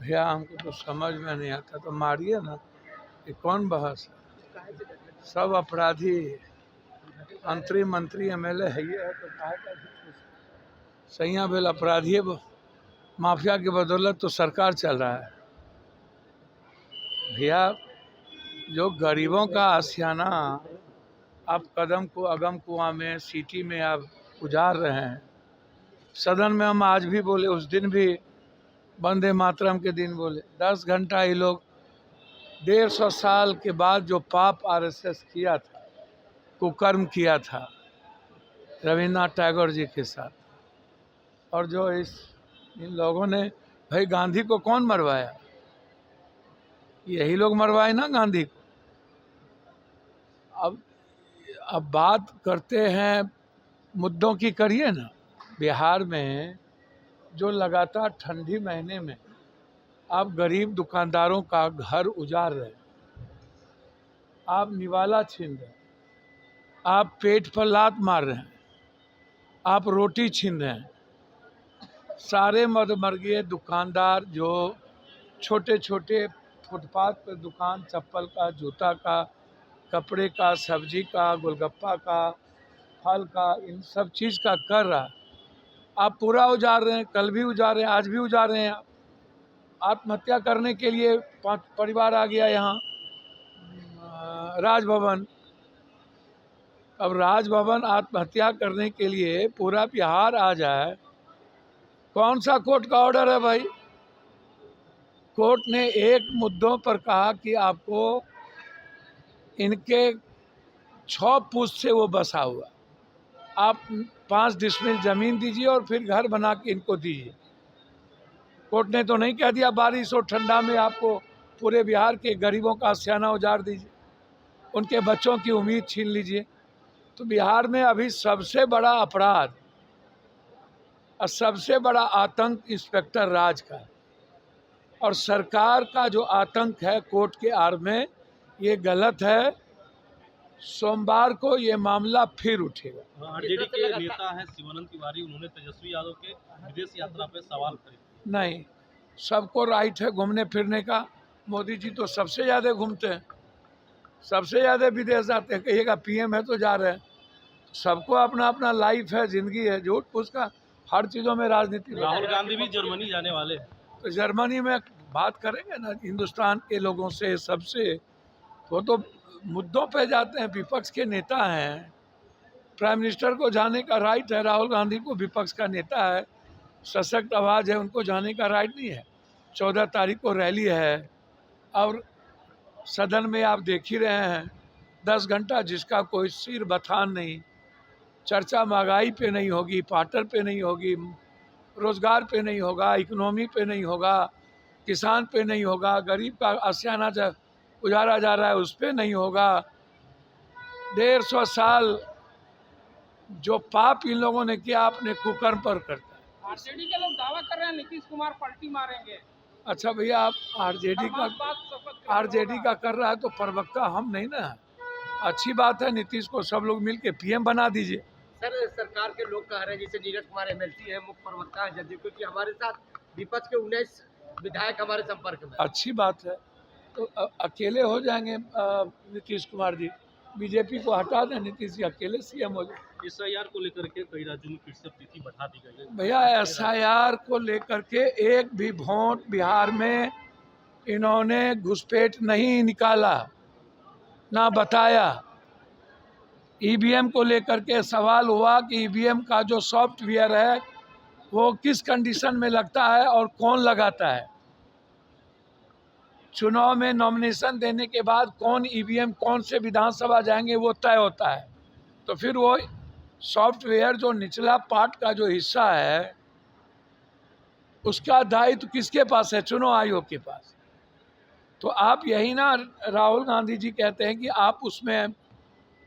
भैया हमको तो समझ में नहीं आता, तो मारिए ना, ये कौन बहस है? सब अपराधी मंत्री मंत्री एमएलए है ये है, तो काहे का सैया भेल अपराधी माफिया की बदौलत तो सरकार चल रहा है। भैया जो गरीबों का आशियाना आप कदम को अगम कुआं में सिटी में आप उजाड़ रहे हैं। सदन में हम आज भी बोले, उस दिन भी वंदे मातरम के दिन बोले। 10 घंटा ये लोग 150 साल के बाद जो पाप आरएसएस किया था, कुकर्म किया था रविन्द्रनाथ टैगोर जी के साथ, और जो इन लोगों ने, भाई गांधी को कौन मरवाया? यही लोग मरवाए ना गांधी को। अब बात करते हैं मुद्दों की, करिए ना। बिहार में जो लगातार ठंडी महीने में आप गरीब दुकानदारों का घर उजाड़ रहे हैं, आप निवाला छीन रहे हैं, आप पेट पर लात मार रहे हैं, आप रोटी छीन रहे हैं। सारे मध्यमवर्गीय दुकानदार जो छोटे छोटे फुटपाथ पर दुकान, चप्पल का, जूता का, कपड़े का, सब्जी का, गोलगप्पा का, फल का, इन सब चीज़ का कर रहा है, आप पूरा उजाड़ रहे हैं। कल भी उजाड़ रहे हैं, आज भी उजाड़ रहे हैं। आत्महत्या करने के लिए 5 परिवार आ गया यहाँ राजभवन। अब राजभवन आत्महत्या करने के लिए पूरा बिहार आ जाए, कौन सा कोर्ट का ऑर्डर है भाई? कोर्ट ने एक मुद्दों पर कहा कि आपको इनके 6 पुश्त से वो बसा हुआ, आप 5 डिसमिल ज़मीन दीजिए और फिर घर बना के इनको दीजिए। कोर्ट ने तो नहीं कह दिया बारिश और ठंडा में आपको पूरे बिहार के गरीबों का आशियाना उजाड़ दीजिए, उनके बच्चों की उम्मीद छीन लीजिए। तो बिहार में अभी सबसे बड़ा अपराध और सबसे बड़ा आतंक इंस्पेक्टर राज का है, और सरकार का जो आतंक है कोर्ट के आड़ में, ये गलत है। सोमवार को ये मामला फिर उठेगा। आरजेडी के नेता हैं शिवानंद तिवारी, उन्होंने तेजस्वी यादव के विदेश यात्रा पर सवाल खड़े किए। नहीं, सबको राइट है घूमने फिरने का। मोदी जी तो सबसे ज़्यादा घूमते हैं, सबसे ज़्यादा विदेश जाते हैं। कहिएगा पीएम है तो जा रहे हैं। सबको अपना अपना लाइफ है, जिंदगी है। झूठ फूस का हर चीज़ों में राजनीति। राहुल गांधी भी जर्मनी जाने वाले हैं, तो जर्मनी में बात करेंगे ना हिंदुस्तान के लोगों से, सबसे। वो तो मुद्दों पे जाते हैं, विपक्ष के नेता हैं। प्राइम मिनिस्टर को जाने का राइट है, राहुल गांधी को विपक्ष का नेता है, सशक्त आवाज़ है, उनको जाने का राइट नहीं है? 14 तारीख को रैली है, और सदन में आप देख ही रहे हैं 10 घंटा जिसका कोई सिर बथान नहीं। चर्चा महंगाई पे नहीं होगी, पाटर पे नहीं होगी, रोजगार पे नहीं होगा, इकोनॉमी पे नहीं होगा, किसान पे नहीं होगा, गरीब का आशियाना जब उजाड़ा जा रहा है उस पे नहीं होगा। 150 साल जो पाप इन लोगों ने किया, अपने कुकर्म पर करता है। आरजेडी के लोग दावा कर रहे हैं नीतीश कुमार पलटी मारेंगे। अच्छा भैया, आप आरजेडी का कर रहा है तो प्रवक्ता हम नहीं ना। अच्छी बात है, नीतीश को सब लोग मिल के पीएम बना दीजिए। सर, सरकार के लोग कह रहे हैं, जैसे नीरज कुमार एमएलसी है, मुख्य प्रवक्ता है जदयू के, कि हमारे साथ विपक्ष के 19 विधायक हमारे संपर्क में। अच्छी बात है, तो अकेले हो जाएंगे नीतीश कुमार जी। बीजेपी को हटा दें, नीतीश जी अकेले सीएम हो जाए। एसआईआर को लेकर के कई राज्यों में फिर से तिथि बढ़ा दी गई है। भैया एसआईआर को लेकर के एक भी वोट बिहार में इन्होंने घुसपैठ नहीं निकाला, ना बताया। ईवीएम को लेकर के सवाल हुआ कि ईवीएम का जो सॉफ्टवेयर है वो किस कंडीशन में लगता है और कौन लगाता है। चुनाव में नॉमिनेशन देने के बाद कौन ईवीएम कौन से विधानसभा जाएंगे वो तय होता है। तो फिर वो सॉफ्टवेयर जो निचला पार्ट का जो हिस्सा है उसका दायित्व किसके पास है? चुनाव आयोग के पास। तो आप यही ना, राहुल गांधी जी कहते हैं कि आप उसमें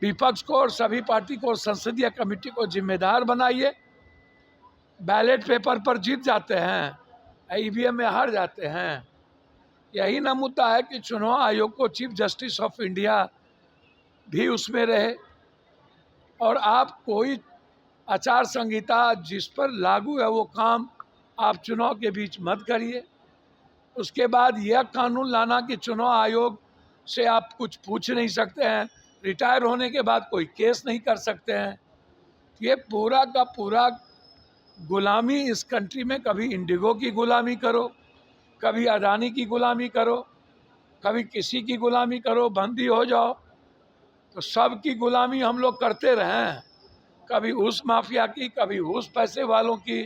विपक्ष को और सभी पार्टी को और संसदीय कमेटी को जिम्मेदार बनाइए। बैलेट पेपर पर जीत जाते हैं, ईवीएम में हार जाते हैं। यही ना मुद्दा है कि चुनाव आयोग को चीफ जस्टिस ऑफ इंडिया भी उसमें रहे, और आप कोई आचार संहिता जिस पर लागू है वो काम आप चुनाव के बीच मत करिए। उसके बाद यह कानून लाना कि चुनाव आयोग से आप कुछ पूछ नहीं सकते हैं, रिटायर होने के बाद कोई केस नहीं कर सकते हैं। ये पूरा का पूरा गुलामी इस कंट्री में, कभी इंडिगो की गुलामी करो, कभी अडानी की गुलामी करो, कभी किसी की गुलामी करो, बंदी हो जाओ, तो सब की गुलामी हम लोग करते रहे हैं, कभी उस माफिया की, कभी उस पैसे वालों की।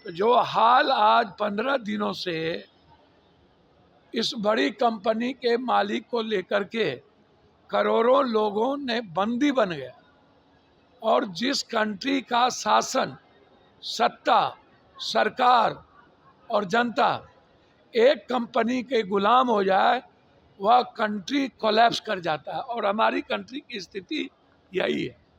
तो जो हाल आज 15 दिनों से इस बड़ी कंपनी के मालिक को लेकर के करोड़ों लोगों ने बंदी बन गया, और जिस कंट्री का शासन, सत्ता, सरकार और जनता एक कंपनी के गुलाम हो जाए, वह कंट्री कोलैप्स कर जाता है। और हमारी कंट्री की स्थिति यही है।